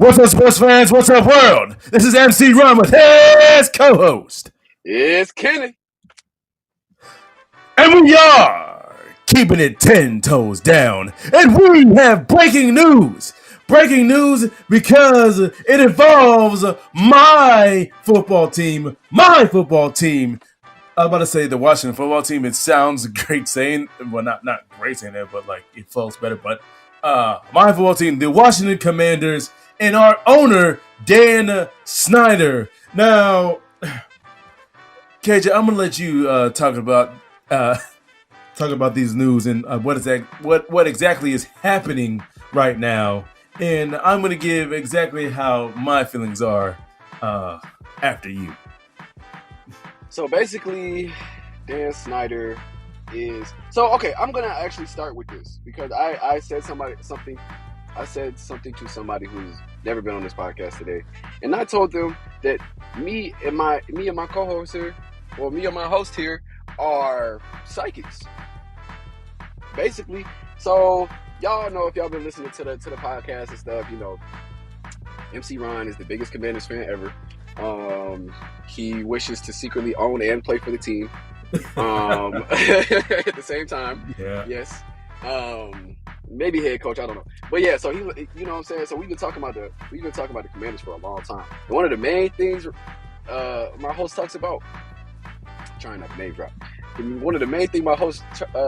What's up, sports fans? What's up, world? This is MC Ron with his co-host. It's Kenny. And we are keeping it 10 toes down. And we have breaking news. Breaking news because it involves my football team. My football team. I was about to say the Washington football team. It sounds great saying, well, not great saying that, but like it flows better. But my football team, the Washington Commanders, and our owner, Dan Snyder. Now, KJ, I'm gonna let you talk about these news and what exactly is happening right now, and I'm gonna give exactly how my feelings are after you. So basically, Dan Snyder is okay. I'm gonna actually start with this because I said something. I said something to somebody who's never been on this podcast today, and I told them that me and my co-host here, or me and my host here, are psychics. Basically, so y'all know if y'all been listening to the podcast and stuff, you know, MC Ron is the biggest Commanders fan ever. He wishes to secretly own and play for the team. At the same time, Yeah. yes. Maybe head coach, I don't know, but yeah. So he, you know what I'm saying. So we've been talking about the Commanders for a long time. And one of the main things my host talks about, trying not to name drop. One of the main things my host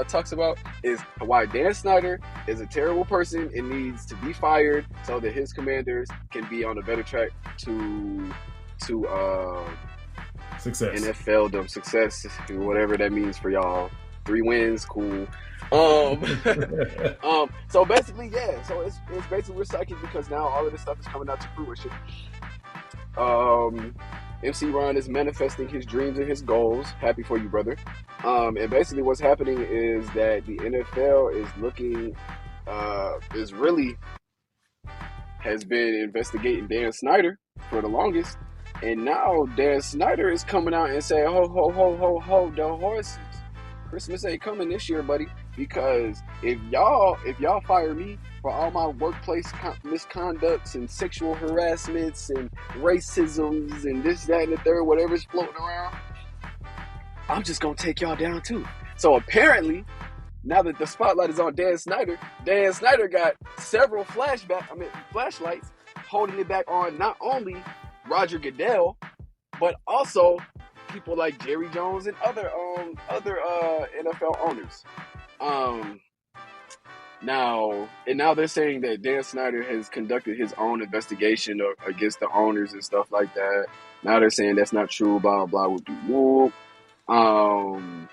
talks about is why Dan Snyder is a terrible person and needs to be fired so that his Commanders can be on a better track to Success. NFL success, whatever that means for y'all. 3 wins, cool. So basically, yeah. So it's basically we're psychic because now all of this stuff is coming out to fruition. MC Ron is manifesting his dreams and his goals. Happy for you, brother. And basically what's happening is that the NFL is looking, has been investigating Dan Snyder for the longest. And now Dan Snyder is coming out and saying, ho, ho, ho, ho, ho, the horses. Christmas ain't coming this year, buddy. Because if y'all fire me for all my workplace misconducts and sexual harassments and racisms and this, that, and the third, whatever's floating around, I'm just gonna take y'all down too. So apparently, now that the spotlight is on Dan Snyder got several flashlights holding it back on not only Roger Goodell, but also people like Jerry Jones and other NFL owners. Now they're saying that Dan Snyder has conducted his own investigation against the owners and stuff like that. Now they're saying that's not true, blah blah blah, whoop. But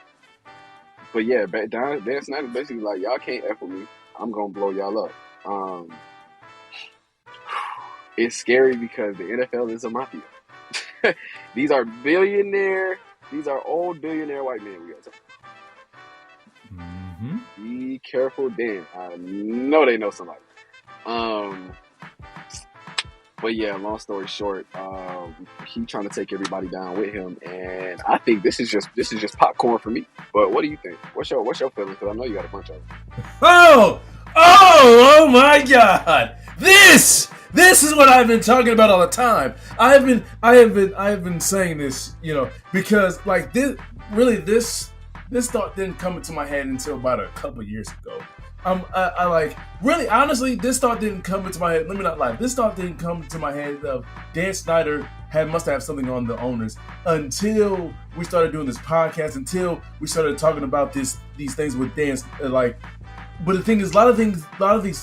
yeah, Dan Snyder basically like, y'all can't F with me. I'm gonna blow y'all up. It's scary because the NFL is a mafia. These are old billionaire white men we are talking about. Mm-hmm. Be careful, Dan. I know they know somebody. But yeah, long story short, he trying to take everybody down with him, and I think this is just popcorn for me. But what do you think? What's your feeling? Because I know you got a bunch of them. Oh my God! This is what I've been talking about all the time. I have been saying this, you know, because like this thought didn't come into my head until about a couple years ago. I like really honestly, this thought didn't come into my head. Let me not lie. This thought didn't come to my head of Dan Snyder must have something on the owners until we started doing this podcast. Until we started talking about these things with Dan, like. But the thing is, a lot of these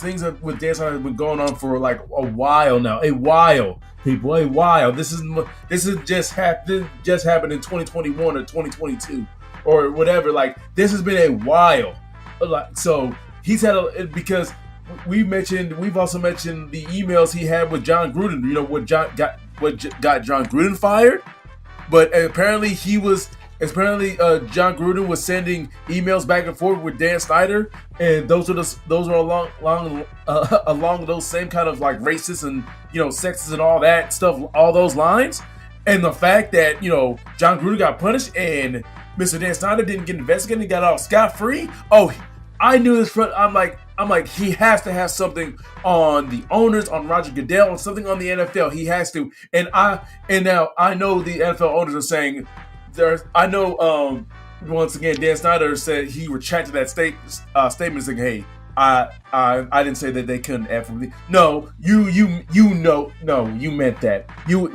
things with Dan Snyder have been going on for like a while now. A while, people. A while. This is just happened in 2021 or 2022 or whatever. This has been a while. So he's had because we've also mentioned the emails he had with John Gruden. You know what got John Gruden fired, but apparently John Gruden was sending emails back and forth with Dan Snyder, and those are along those same kind of like racist and, you know, sexist and all that stuff, all those lines. And the fact that, you know, John Gruden got punished and Mr. Dan Snyder didn't get investigated and got off scot-free. Oh, I knew this. I'm like, I'm like, he has to have something on the owners, on Roger Goodell, on something on the NFL. He has to. And now I know the NFL owners are saying I know once again Dan Snyder said he retracted that statement saying, hey, I didn't say that they couldn't F with me. No, you know, no, you meant that. You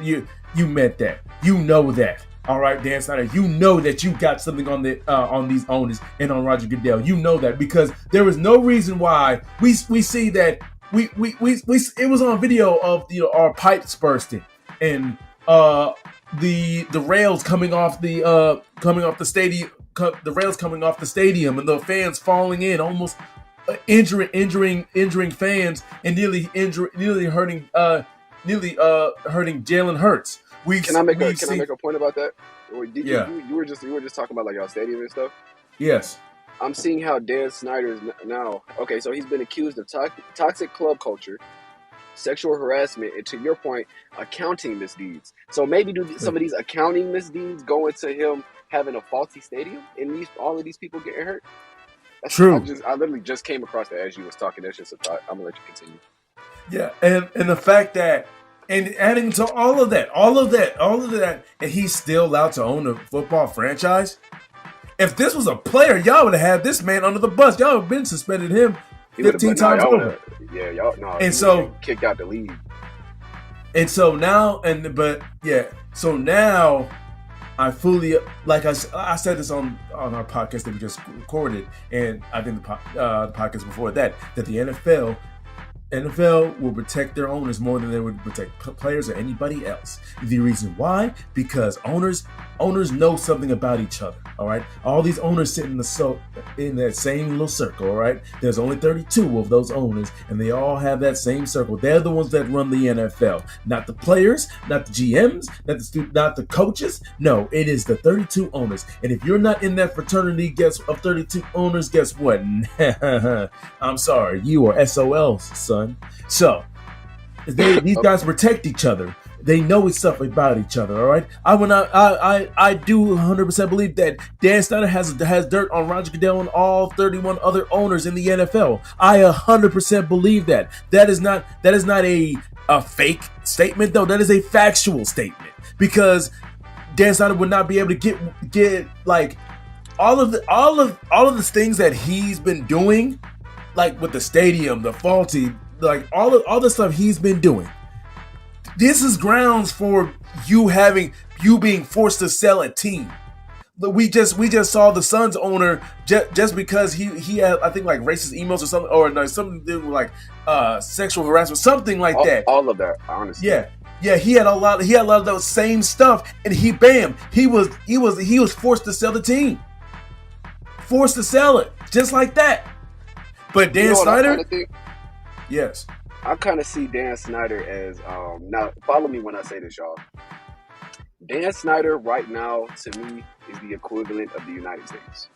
meant that. You know that. All right, Dan Snyder, you know that you got something on these owners and on Roger Goodell. You know that because there was no reason why we see that we it was on video of our pipes bursting and the rails coming off the stadium, the rails coming off the stadium, and the fans falling in, almost injuring fans and nearly hurting Jalen Hurts. Can I make a point about that? You were just talking about like our stadium and stuff. Yes. I'm seeing how Dan Snyder is now. Okay, so he's been accused of toxic club culture, sexual harassment, and to your point, accounting misdeeds. So maybe some of these accounting misdeeds go into him having a faulty stadium and all of these people getting hurt? True. I literally just came across that as you was talking. That's just a thought. I'm gonna let you continue. Yeah, and the fact that, and adding to all of that, and he's still allowed to own a football franchise. If this was a player, y'all would have had this man under the bus. Y'all would have been suspended him 15 times over. Yeah, y'all no. And so kicked out the league. And so now, so now I fully, like I said this on our podcast that we just recorded, and I think the podcast before that the NFL will protect their owners more than they would protect players or anybody else. The reason why? Because owners know something about each other. All right, all these owners sit in that same little circle. All right, there's only 32 of those owners, and they all have that same circle. They're the ones that run the NFL, not the players, not the GMs, not the coaches. No, it is the 32 owners. And if you're not in that fraternity of 32 owners, guess what? I'm sorry, you are SOLs, son. So these guys protect each other. They know stuff about each other. All right. I do 100% believe that Dan Snyder has dirt on Roger Goodell and all 31 other owners in the NFL. I 100% believe that. That is not a fake statement though. That is a factual statement because Dan Snyder would not be able to get like all of the things that he's been doing, like with the stadium, the faulty, like all the stuff he's been doing. This is grounds for you being forced to sell a team. We just saw the Suns owner just because he had, I think, like racist emails or something, or no, something to do with like sexual harassment, something like that. All of that, honestly. Yeah, he had a lot of those same stuff, and he was forced to sell the team, forced to sell it just like that. But Dan Snyder, yes. I kind of see Dan Snyder as now follow me when I say this, y'all. Dan Snyder right now to me is the equivalent of the United States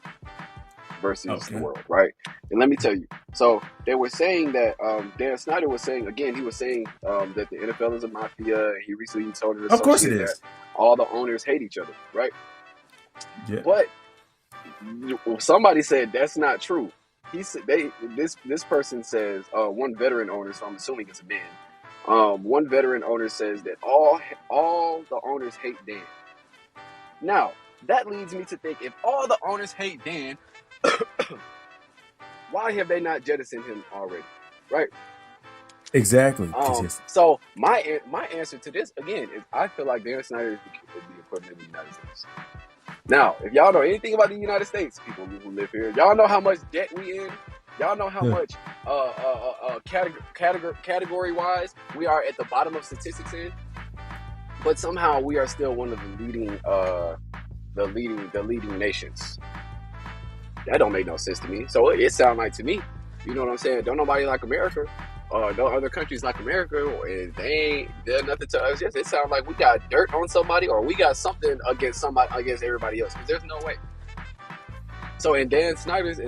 versus the world, right? And let me tell you. So they were saying that Dan Snyder was saying that the NFL is a mafia. And he recently told us, of course it is, that all the owners hate each other, right? Yeah. But somebody said that's not true. This person says one veteran owner, so I'm assuming it's a man. One veteran owner says that all the owners hate Dan. Now that leads me to think, if all the owners hate Dan, why have they not jettisoned him already? Right? Exactly. So my answer to this again is I feel like Dan Snyder is the equivalent of the United States. Now, if y'all know anything about the United States, people who live here, y'all know how much debt we in. Y'all know how much category-wise we are at the bottom of statistics in. But somehow we are still one of the leading nations. That don't make no sense to me. So it sounds like to me, you know what I'm saying? Don't nobody like America. No other countries like America, and they're nothing to us. Yes, it sounds like we got dirt on somebody, or we got something against everybody else. Because there's no way. So in Dan Snyder's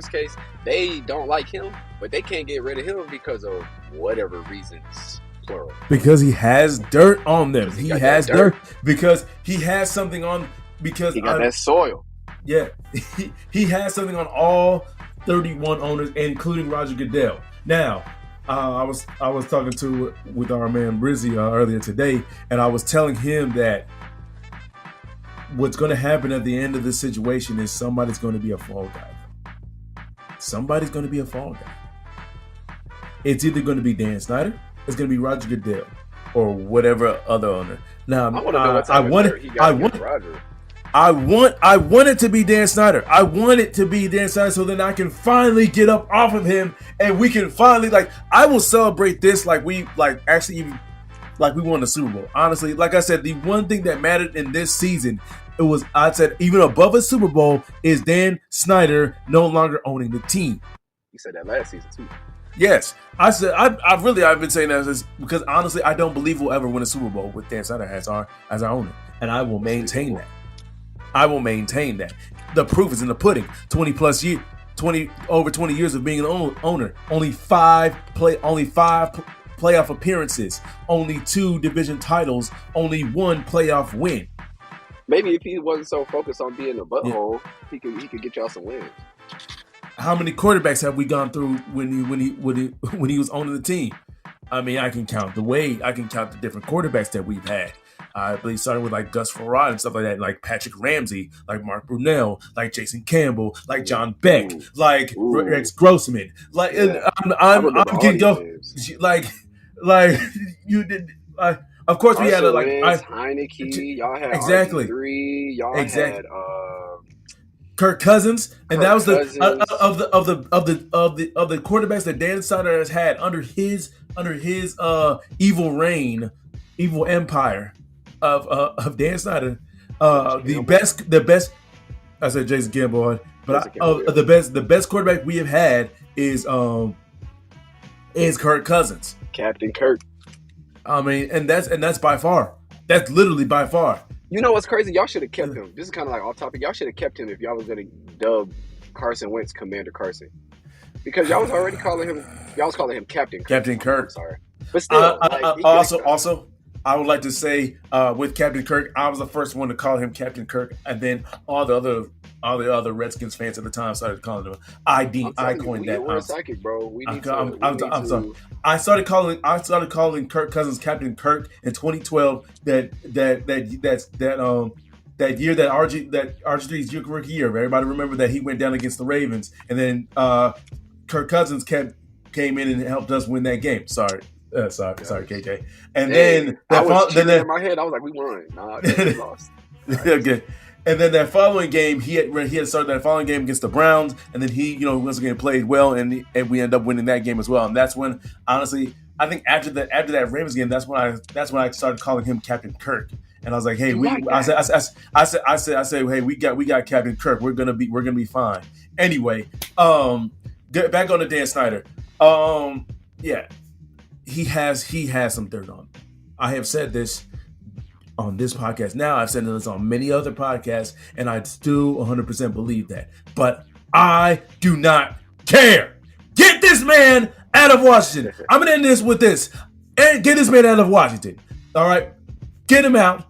case, they don't like him, but they can't get rid of him because of whatever reasons, plural. Because he has dirt on them. He has dirt because he has something on. Because he got that soil. Yeah, he has something on all 31 owners, including Roger Goodell. Now, I was talking with our man Brizzy earlier today, and I was telling him that what's going to happen at the end of this situation is somebody's going to be a fall guy. Somebody's going to be a fall guy. It's either going to be Dan Snyder, it's going to be Roger Goodell, or whatever other owner. Now, I want to know what type of dirt he got against Roger. I want it to be Dan Snyder. I want it to be Dan Snyder so then I can finally get up off of him and we can finally I will celebrate this like we won the Super Bowl. Honestly, like I said, the one thing that mattered in this season, I said even above a Super Bowl is Dan Snyder no longer owning the team. You said that last season too. Yes, I said I've been saying that because honestly I don't believe we'll ever win a Super Bowl with Dan Snyder as our owner, and I will maintain that. The proof is in the pudding. 20 years of being an owner. Only five playoff appearances. Only 2 division titles. Only 1 playoff win. Maybe if he wasn't so focused on being a butthole, he could get y'all some wins. How many quarterbacks have we gone through when he was owning the team? I mean, I can count the different quarterbacks that we've had. I believe starting with Gus Farad and stuff like that, like Patrick Ramsey, like Mark Brunell, like Jason Campbell, like John Beck, like Rex Grossman. I'm getting go you did. Of course, we had Heineke. Y'all had exactly RG3. Y'all had Kirk Cousins, and that was of the quarterbacks that Dan Snyder has had under his evil empire of Dan Snyder. The best. I said Jason Campbell, but the best quarterback we have had is Kirk Cousins, Captain Kirk. I mean, and that's by far. That's literally by far. You know what's crazy? Y'all should have kept him. This is kind of off topic. Y'all should have kept him if y'all was going to dub Carson Wentz Commander Carson, because y'all was already calling him. Y'all was calling him Captain Kirk. Captain Kirk. I'm sorry, but still. Also, I would like to say with Captain Kirk, I was the first one to call him Captain Kirk, and then all the other Redskins fans at the time started calling him. I coined that. We're psychic, bro. I'm sorry. I started calling Kirk Cousins Captain Kirk in 2012. That year that RG3's rookie year. Everybody remember that he went down against the Ravens, and then Kirk Cousins came in and helped us win that game. Sorry, KJ. And then in my head, I was like, we won. Nah, we lost. Okay. And then that following game, he had started that following game against the Browns, and then he, once again played well, and we ended up winning that game as well. And that's when, honestly, I think after that Ravens game, that's when I started calling him Captain Kirk. And I was like, hey, I said, hey, we got Captain Kirk. We're gonna be fine. Anyway, back on to Dan Snyder. Yeah, he has some dirt on him. I have said this on this podcast. Now I've said this on many other podcasts, and I still 100% believe that. But I do not care. Get this man out of Washington. I'm gonna end this with this. And get this man out of Washington. All right, get him out.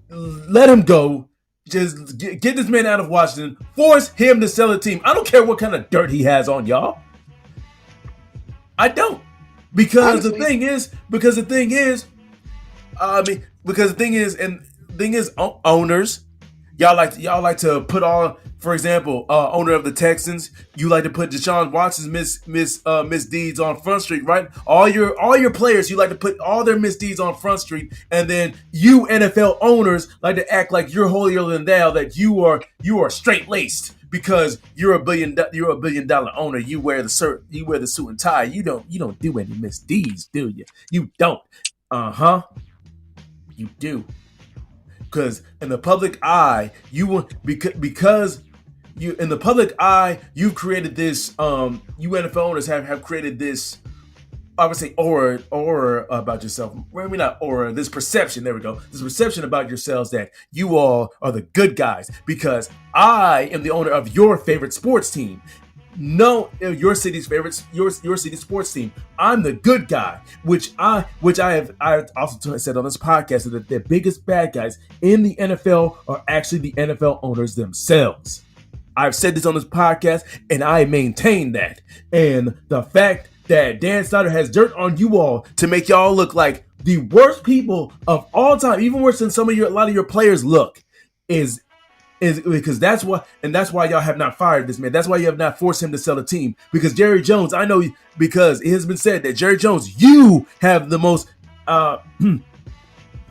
Let him go. Just get this man out of Washington. Force him to sell a team. I don't care what kind of dirt he has on y'all. I don't. Because the thing is, owners, y'all like to put all, for example, owner of the Texans, you like to put Deshaun Watson's misdeeds on Front Street, right? All your players, you like to put all their misdeeds on Front Street, and then you NFL owners like to act like you're holier than thou, that you are straight laced because you're a $1 billion owner. You wear the suit and tie. You don't do any misdeeds, do you? You don't. You do, because in the public eye, you've created this. You NFL owners have created this. I would say aura about yourself. Maybe not aura. This perception. There we go. This perception about yourselves that you all are the good guys because I am the owner of your favorite sports team. No, your city's sports team. I'm the good guy, which I have also said on this podcast that the biggest bad guys in the NFL are actually the NFL owners themselves. I've said this on this podcast, and I maintain that. And the fact that Dan Snyder has dirt on you all to make y'all look like the worst people of all time, even worse than a lot of your players look, is because that's why y'all have not fired this man. That's why you have not forced him to sell the team. Because Jerry Jones, I know, because it has been said that Jerry Jones, you have the most, have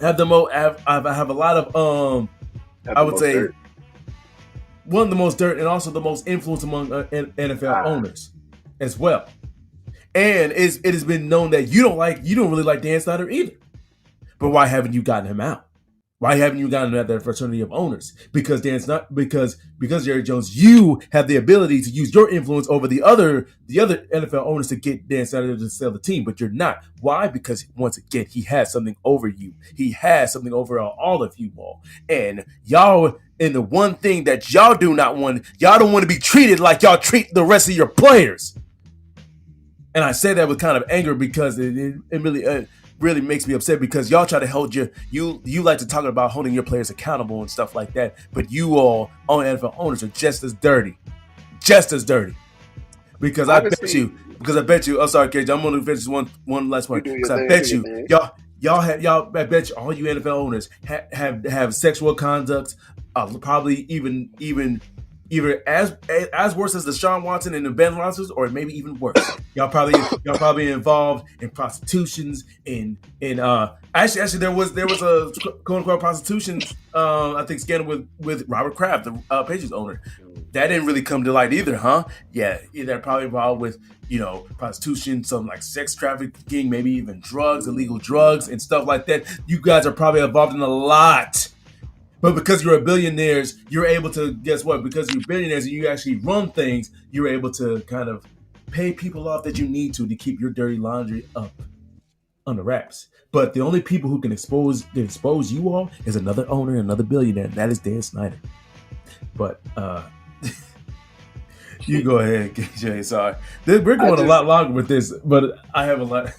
a lot of I would say dirt. One of the most dirt and also the most influence among NFL owners as well. And it has been known that you don't really like Dan Snyder either. But why haven't you gotten him out? Why haven't you gotten at that fraternity of owners? Because because Jerry Jones, you have the ability to use your influence over the other NFL owners to get Dan Snyder to sell the team, but you're not. Why? Because once again, he has something over you. He has something over all of you all. And y'all, and the one thing that y'all do not want, y'all don't want to be treated like y'all treat the rest of your players. And I say that with kind of anger because it really makes me upset, because y'all try to hold you like to talk about holding your players accountable and stuff like that, but you all on NFL owners are just as dirty. Because honestly, I bet you. Oh, sorry, KJ. I'm gonna finish one last point. Because I bet you, y'all. I bet you all you NFL owners have sexual conduct, probably even either as worse as Deshaun Watson and the Ben Roethlisberger, or maybe even worse. Y'all probably involved in prostitutions actually there was a quote unquote prostitution I think scandal with Robert Kraft, the Patriots owner. That didn't really come to light either, huh? Yeah, they're probably involved with prostitution, some like sex trafficking, maybe even illegal drugs and stuff like that. You guys are probably involved in a lot. But because you're billionaires, you're able to, guess what? Because you're billionaires and you actually run things, you're able to kind of pay people off that you need to keep your dirty laundry up under wraps. But the only people who can expose you all is another owner, another billionaire, and that is Dan Snyder. But you go ahead, KJ. Sorry. We're going a lot longer with this, but I have a lot.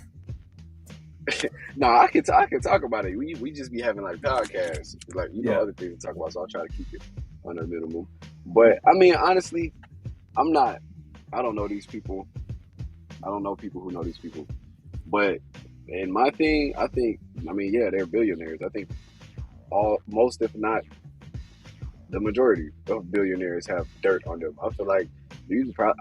No, I can talk about it. We just be having like podcasts, like other things to talk about. So I'll try to keep it on the minimum. But I mean, honestly, I don't know these people. I don't know people who know these people. But in my thing, they're billionaires. I think most, if not the majority of billionaires have dirt on them. I feel like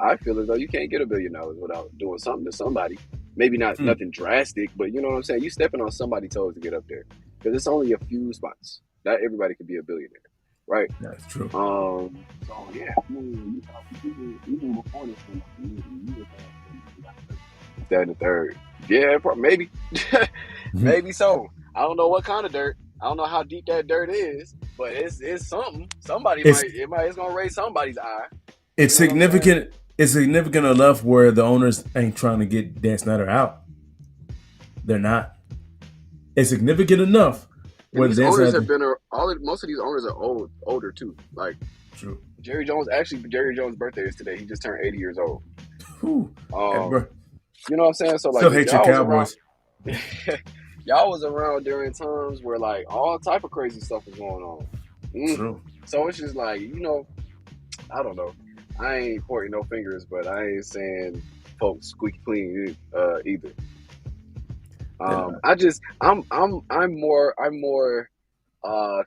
I feel as though you can't get $1 billion without doing something to somebody. Maybe not nothing drastic, but you know what I'm saying? You stepping on somebody's toes to get up there. Because it's only a few spots. Not everybody could be a billionaire, right? That's true. So yeah, even before this one, that and the third. Yeah, maybe. Maybe so. I don't know what kind of dirt. I don't know how deep that dirt is, but it's something. It's gonna raise somebody's eye. It's significant. It's significant enough where the owners ain't trying to get Dan Snyder out. They're not. It's significant enough where these owners have been. Most of these owners are older too. Like true. Jerry Jones' birthday is today. He just turned 80 years old. You know what I'm saying? So like, still hate your Cowboys. Y'all was around during times where like all type of crazy stuff was going on. True. So it's just like, I don't know. I ain't pointing no fingers, but I ain't saying folks squeaky clean either. I'm more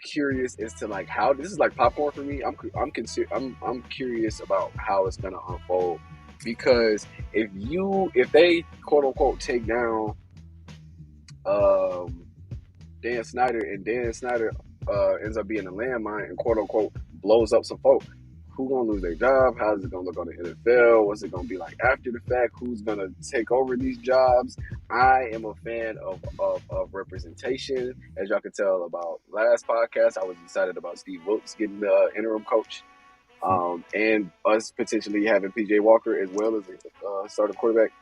curious as to like how this is like popcorn for me. I'm curious about how it's gonna unfold, because if they quote unquote take down Dan Snyder, and Dan Snyder ends up being a landmine and quote unquote blows up some folk, who gonna lose their job? How's it gonna look on the NFL? What's it gonna be like after the fact? Who's gonna take over these jobs? I am a fan of representation. As y'all can tell about last podcast, I was excited about Steve Wilkes getting the interim coach, and us potentially having PJ Walker as well as a starting quarterback.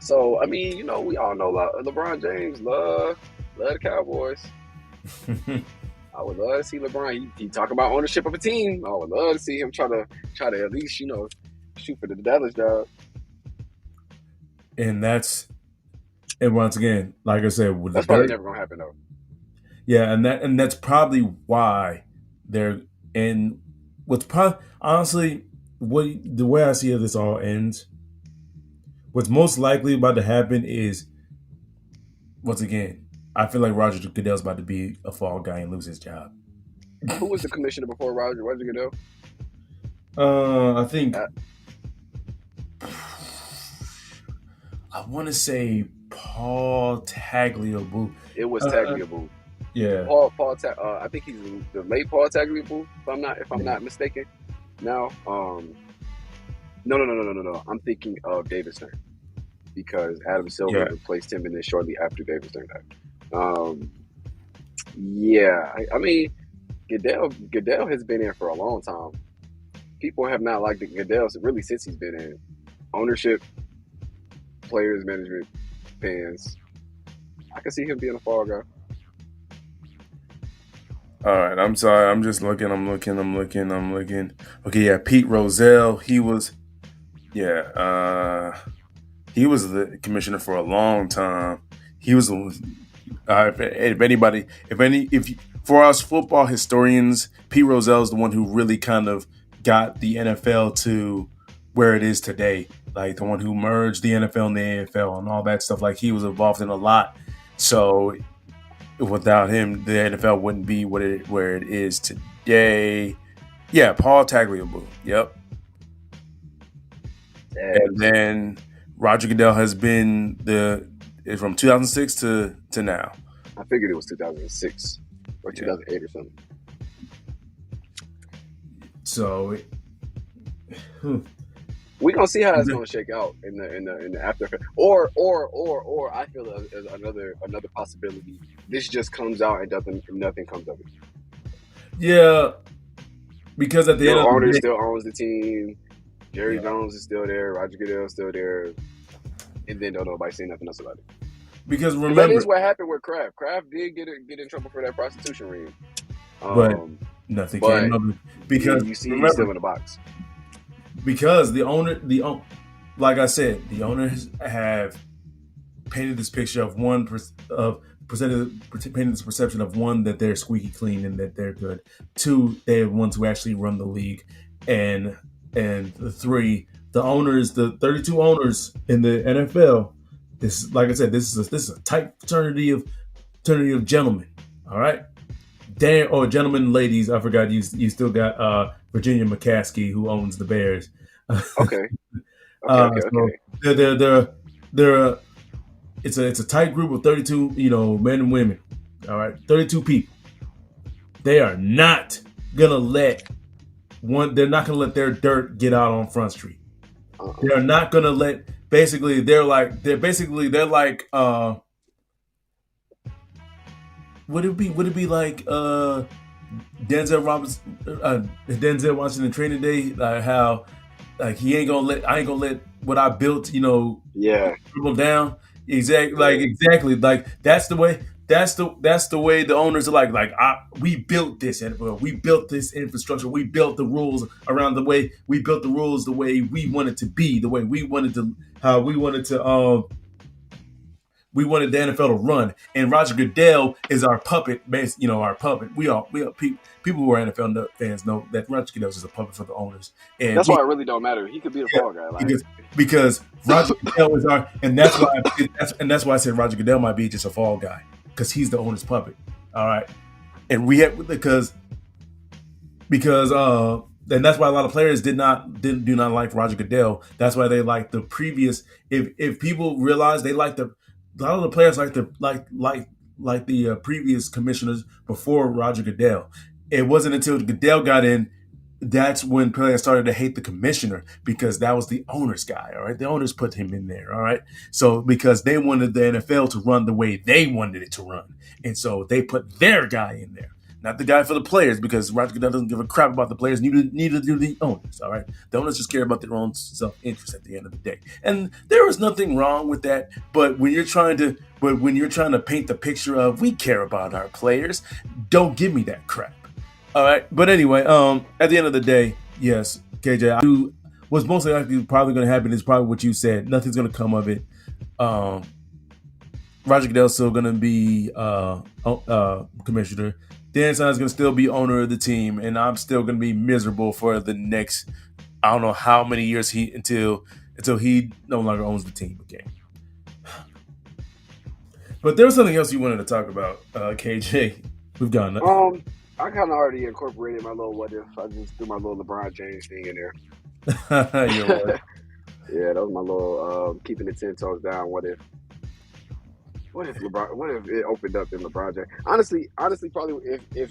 So I mean, we all know LeBron James love the Cowboys. I would love to see LeBron. He talk about ownership of a team. I would love to see him try to at least shoot for the Dallas job. And once again, like I said, that's probably never gonna happen though. Yeah, and that's probably why they're in what's probably honestly what the way I see it, this all ends. What's most likely about to happen is once again, I feel like Roger Goodell's about to be a fall guy and lose his job. Who was the commissioner before Roger Goodell? I think Uh, I want to say Paul Tagliabue. it was Uh, Tagliabue. yeah, I think he's the late Paul Tagliabue, if I'm yeah. not mistaken. Now, no. I'm thinking of David Stern because Adam Silver Yeah. replaced him, and then shortly after David Stern died. Um, yeah, I mean Goodell has been in for a long time. People have not liked Goodell really since he's been in. Ownership, players, management, fans. I can see him being a fall guy. All right. I'm sorry. I'm just looking. I'm looking. Okay. Yeah. Pete Rozelle. Yeah. He was the commissioner for a long time. He was if anybody, if for us football historians, Pete Rozelle is the one who really kind of got the NFL to where it is today. Like the one who merged the NFL and the AFL and all that stuff. Like he was involved in a lot. So without him, the NFL wouldn't be where it is today. Yeah, Paul Tagliabue. Yep. And Tags. then Roger Goodell has been the is from 2006 to now. I figured it was 2006 or Yeah. 2008 or something. So hmm. We're gonna see how it's gonna shake out in the after. Or I feel there's another possibility. This just comes out and nothing comes of it. Yeah, because at the end Your of owner the day, still owns the team. Jerry yeah. Jones is still there. Roger Goodell is still there. And then don't nobody say nothing else about it. Because Because that remember, is what happened with Kraft. Kraft did get in trouble for that prostitution ring. but Um, nothing came but of it. Because you see, he's remember, still in the box. because like I said, the owners have painted this picture of painted this perception of one that they're squeaky clean and that they're good. Two, they're ones who actually run the league, and the three, the owners, the 32 owners in the NFL. This, like I said, this is a tight fraternity of gentlemen. All right, damn, or gentlemen, ladies. I forgot you still got Virginia McCaskey who owns the Bears. Okay, okay. So they're it's a tight group of 32, men and women. All right, 32 people. They are not gonna let they're not gonna let their dirt get out on Front Street. Uh-uh. They're not gonna let basically they're like would it be like Denzel Washington Training Day, like how like he ain't gonna let I ain't gonna let what I built, Yeah, dribble down. Exactly, yeah. like that's the way the owners are we built this and we built this infrastructure, we built the rules around the way we built the rules the way we wanted to be, the way we wanted to how we wanted the NFL to run, and Roger Goodell is our puppet. Our puppet. People who are NFL fans know that Roger Goodell is a puppet for the owners, and That's why it really don't matter. He could be the yeah, fall guy. Like, because Roger Goodell is our, and that's why I said Roger Goodell might be just a fall guy because he's the owner's puppet. All right, and we have because and that's why a lot of players do not like Roger Goodell. That's why they like the previous. If people realize they like a lot of the players like the previous commissioners before Roger Goodell. It wasn't until Goodell got in that's when players started to hate the commissioner because that was the owner's guy. All right, the owners put him in there. All right, so because they wanted the NFL to run the way they wanted it to run, and so they put their guy in there, not the guy for the players, because Roger Goodell doesn't give a crap about the players. Neither do the owners. All right, the owners just care about their own self interest at the end of the day, and there is nothing wrong with that. But when you're trying to paint the picture of we care about our players, don't give me that crap. All right, but anyway, at the end of the day, yes, KJ, what's most likely probably going to happen is probably what you said. Nothing's going to come of it. Roger Goodell's still going to be commissioner. Dan Snyder's going to still be owner of the team, and I'm still going to be miserable for the next, I don't know how many years until he no longer owns the team again. But there was something else you wanted to talk about, KJ. We've gone. I kind of already incorporated my little what if. I just threw my little LeBron James thing in there. Yeah, that was my little keeping the 10 toes down. What if LeBron? What if it opened up in LeBron James? Honestly, probably if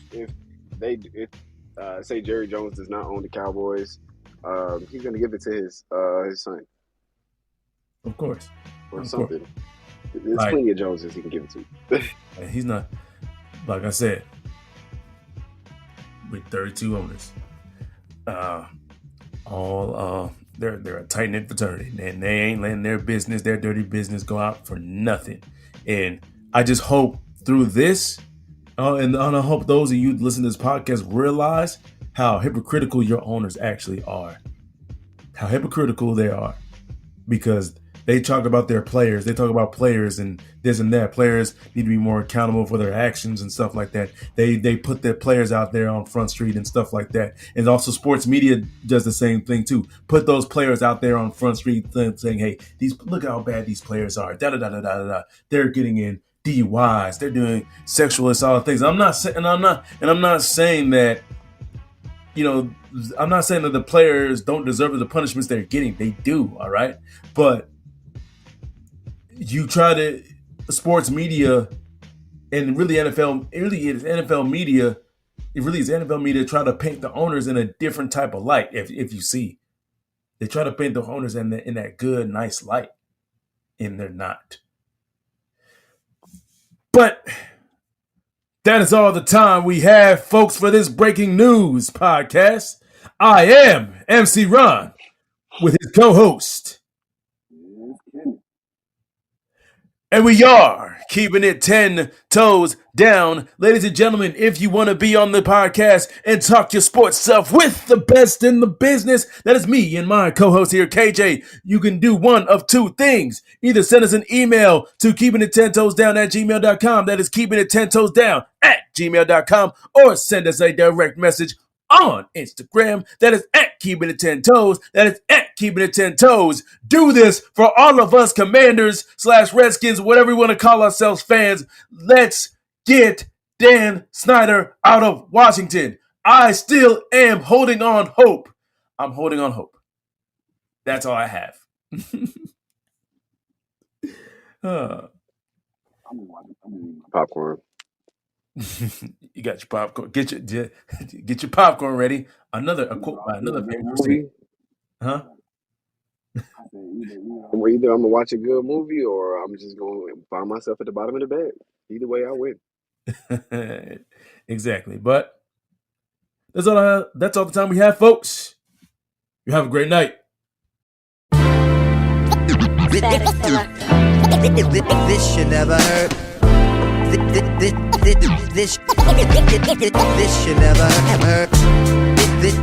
say Jerry Jones does not own the Cowboys, he's gonna give it to his son. Of course, or something. There's plenty of Joneses he can give it to. He's not, like I said, with 32 owners. They're a tight knit fraternity, and they ain't letting their business, their dirty business, go out for nothing. And I just hope through this, and I hope those of you listening to this podcast realize how hypocritical your owners actually are. How hypocritical they are, because they talk about their players. They talk about players and this and that. Players need to be more accountable for their actions and stuff like that. They put their players out there on Front Street and stuff like that. And also sports media does the same thing too. Put those players out there on Front Street saying, hey, look how bad these players are. They're getting in DUIs. They're doing sexual assault things. I'm not saying that, I'm not saying that the players don't deserve the punishments they're getting. They do, all right? But you try to sports media and really NFL, it really is NFL media. It really is NFL media try to paint the owners in a different type of light. If you see, they try to paint the owners in that good, nice light, and they're not. But that is all the time we have, folks, for this breaking news podcast. I am MC Ron with his co-host. And we are keeping it 10 toes down. Ladies and gentlemen, if you want to be on the podcast and talk your sports stuff with the best in the business, that is me and my co-host here, KJ. You can do one of two things. Either send us an email to keepingit10toesdown@gmail.com. That is keepingit10toesdown@gmail.com. Or send us a direct message on Instagram. That is @keepingit10toes. That is @keepingit10toes. Do this for all of us Commanders / Redskins, whatever we want to call ourselves, fans. Let's get Dan Snyder out of Washington. I still am holding on hope. I'm holding on hope. That's all I have. Popcorn. You got your popcorn. Get your popcorn ready. Another quote by another famous person. Huh? Either I'm gonna watch a good movie or I'm just gonna find myself at the bottom of the bed. Either way, I win. Exactly. But that's all the time we have, folks. You have a great night. This should never hurt. This should never hurt. This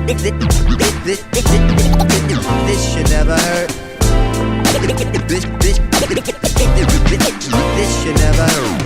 should never hurt. This should never hurt.